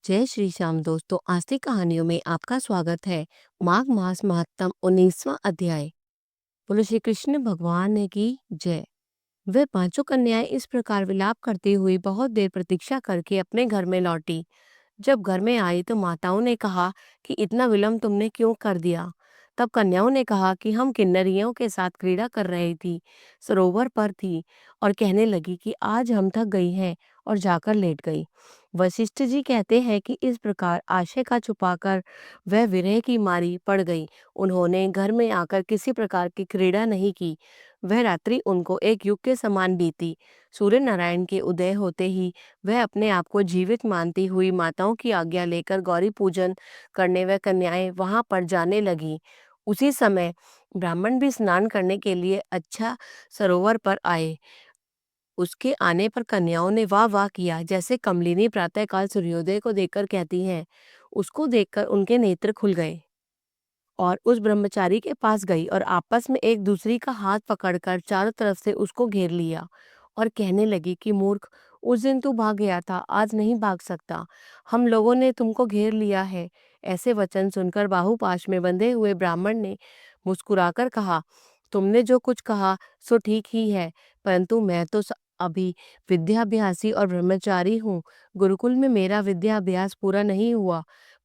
जय श्री श्याम दोस्तों, आस्तिक कहानियों में आपका स्वागत है। माघ मास महत्तम 19वां अध्याय। बोलो श्री कृष्ण भगवान ने की जय। वे पांचों कन्याएं इस प्रकार विलाप करती हुई बहुत देर प्रतीक्षा करके अपने घर में लौटी। जब घर में आई तो माताओं ने कहा कि इतना विलंब तुमने क्यों कर दिया। तब कन्याओं ने कहा कि हम किन्नरियों के साथ क्रीड़ा कर रही थी, सरोवर पर थी और कहने लगी कि आज हम थक गई हैं और जाकर लेट गई। वशिष्ठ जी कहते हैं कि इस प्रकार आशय का छुपाकर वह विरह की मारी पड़ गई। उन्होंने घर में आकर किसी प्रकार की क्रीड़ा नहीं की। वह रात्रि उनको एक युग के समान बीती। सूर्य नारायण के उदय होते ही वह अपने आप को जीवित मानती हुई माताओं की आज्ञा लेकर गौरी पूजन करने वह कन्याएं वहां पर जाने लगी। उसी समय ब्राह्मण भी स्नान करने के लिए अच्छा सरोवर पर आए। उसके आने पर कन्याओं ने वाह वाह किया, जैसे कमलिनी प्रातःकाल सूर्योदय को देखकर कहती हैं। उसको देखकर उनके नेत्र खुल गए और उस ब्रह्मचारी के पास गई और आपस में एक दूसरी का हाथ पकड़कर चारों तरफ से उसको घेर लिया और कहने लगी कि मूर्ख, उस दिन तू भाग गया था, आज नहीं भाग सकता। हम लोगों ने तुमको घेर लिया है। ऐसे वचन सुनकर बाहुपाश में बंधे हुए ब्राह्मण ने मुस्कुराकर कहा, तुमने जो कुछ कहा सो ठीक ही है, परंतु मैं तो अभी विद्याभ्यासी और ब्रह्मचारी हूँ। गुरुकुल में मेरा विद्याभ्यास पूरा नहीं हुआ।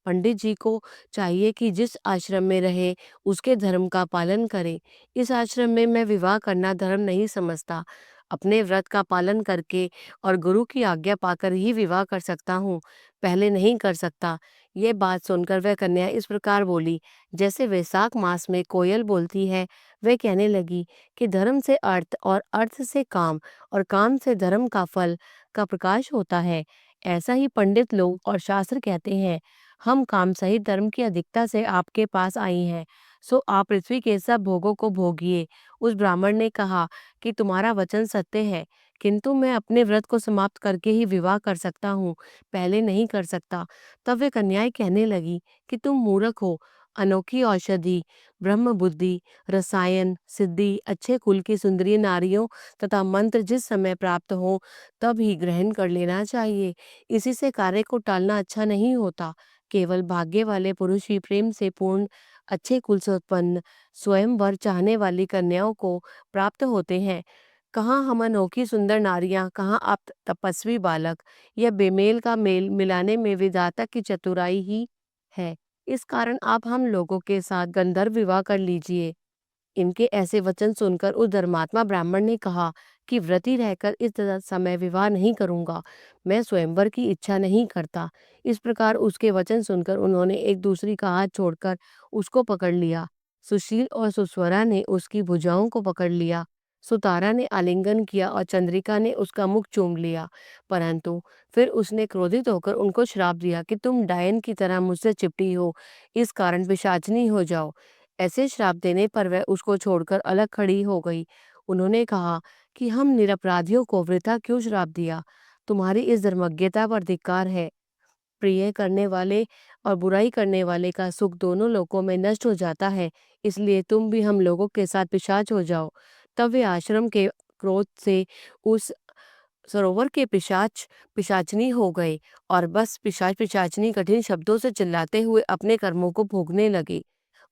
पंडित जी को चाहिए कि जिस आश्रम में रहे उसके धर्म का पालन करे। इस आश्रम में मैं विवाह करना धर्म नहीं समझता। अपने व्रत का पालन करके और गुरु की आज्ञा पाकर ही विवाह कर सकता हूँ, पहले नहीं कर सकता। ये बात सुनकर वह कन्या इस प्रकार बोली जैसे वैशाख मास में कोयल बोलती है। वह कहने लगी कि धर्म से अर्थ और अर्थ से काम और काम से धर्म का फल का प्रकाश होता है। ऐसा ही पंडित लोग और शास्त्र कहते हैं। हम काम सहित धर्म की अधिकता से आपके पास आई हैं, सो आप पृथ्वी के सब भोगों को भोगिए। उस ब्राह्मण ने कहा कि तुम्हारा वचन सत्य है, किंतु मैं अपने व्रत को समाप्त करके ही विवाह कर सकता हूँ, पहले नहीं कर सकता। तब वे कन्याएं कहने लगी कि तुम मूर्ख हो। अनोखी औषधि, ब्रह्म बुद्धि, रसायन, सिद्धि, अच्छे कुल की सुंदरी नारियों तथा मंत्र जिस समय प्राप्त हो तब ही ग्रहण कर लेना चाहिए। इसी से कार्य को टालना अच्छा नहीं होता। केवल भाग्य वाले पुरुष ही प्रेम से पूर्ण अच्छे कुल से उत्पन्न स्वयं वर चाहने वाली कन्याओं को प्राप्त होते हैं। कहाँ हम अनोखी सुंदर नारियां, कहाँ आप तपस्वी बालक। यह बेमेल का मेल मिलाने में विधाता की चतुराई ही है। इस कारण आप हम लोगों के साथ गंधर्व विवाह कर लीजिए। इनके ऐसे वचन सुनकर उस धर्मात्मा ब्राह्मण ने कहा कि व्रती रहकर इस समय विवाह नहीं करूंगा, मैं स्वयंवर की इच्छा नहीं करता। इस प्रकार उसके वचन सुनकर उन्होंने एक दूसरी का हाथ छोड़कर उसको पकड़ लिया। सुशील और सुस्वरा ने उसकी भुजाओं को पकड़ लिया। सुतारा ने आलिंगन किया और चंद्रिका ने उसका मुख चूम लिया। परंतु फिर उसने क्रोधित होकर उनको श्राप दिया कि तुम डायन की तरह मुझसे चिपटी हो, इस कारण पिशाचनी हो जाओ। ऐसे श्राप देने पर वह उसको छोड़कर अलग खड़ी हो गई। उन्होंने कहा कि हम निरपराधियों को वृथा क्यों श्राप दिया। तुम्हारी इस धर्मज्ञता पर धिक्कार है। प्रिय करने वाले और बुराई करने वाले का सुख दोनों लोकों में नष्ट हो जाता है, इसलिए तुम भी हम लोगों के साथ पिशाच हो जाओ। तब वे आश्रम के क्रोध से उस सरोवर के पिशाच पिशाचनी हो गए और बस पिशाच पिशाचनी कठिन शब्दों से चिल्लाते हुए अपने कर्मों को भोगने लगे।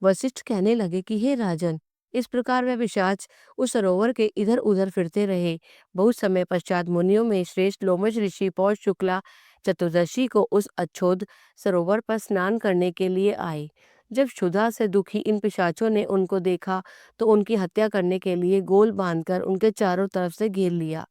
वशिष्ठ कहने लगे कि हे राजन, इस प्रकार वह पिशाच उस सरोवर के इधर उधर फिरते रहे। बहुत समय पश्चात मुनियों में श्रेष्ठ लोमश ऋषि पौष शुक्ला चतुर्दशी को उस अच्छोद सरोवर पर स्नान करने के लिए आए। जब क्षुधा से दुखी इन पिशाचों ने उनको देखा तो उनकी हत्या करने के लिए गोल बांधकर उनके चारों तरफ से घेर लिया।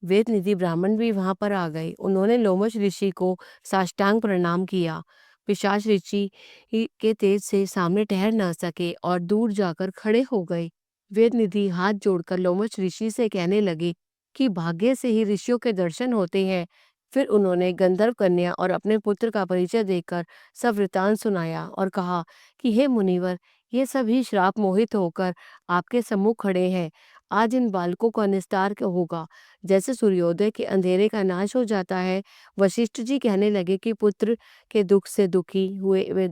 वेद निधि ब्राह्मण भी वहां पर आ गए। उन्होंने लोमश ऋषि को साष्टांग प्रणाम किया। पिशाच ऋषि के तेज से सामने ठहर न सके और दूर जाकर खड़े हो गए। वेद निधि हाथ जोड़कर लोमश ऋषि से कहने लगे कि भाग्य से ही ऋषियों के दर्शन होते हैं। फिर उन्होंने गंधर्व कन्या और अपने पुत्र का परिचय देकर सब वृतांत सुनाया और कहा कि हे मुनिवर, ये सभी श्राप मोहित होकर आपके सम्मुख खड़े हैं। आज इन बालकों का निस्तार होगा, जैसे सूर्योदय के अंधेरे का नाश हो जाता है। वशिष्ठ जी कहने लगे कि पुत्र के दुख से दुखी हुए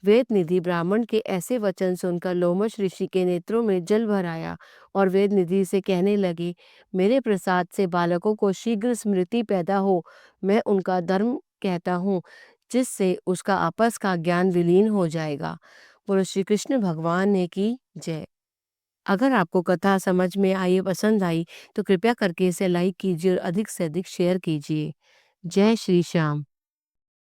वेद निधि ब्राह्मण के ऐसे वचन सुनकर लोमश ऋषि के नेत्रों में जल भर आया और वेद निधि से कहने लगे, मेरे प्रसाद से बालकों को शीघ्र स्मृति पैदा हो, मैं उनका धर्म कहता हूँ जिससे उसका आपस का ज्ञान विलीन हो जाएगा। बोलो श्री कृष्ण भगवान ने की जय। अगर आपको कथा समझ में आई, पसंद आई, तो कृपया करके इसे लाइक कीजिए और अधिक से अधिक शेयर कीजिए। जय श्री श्याम।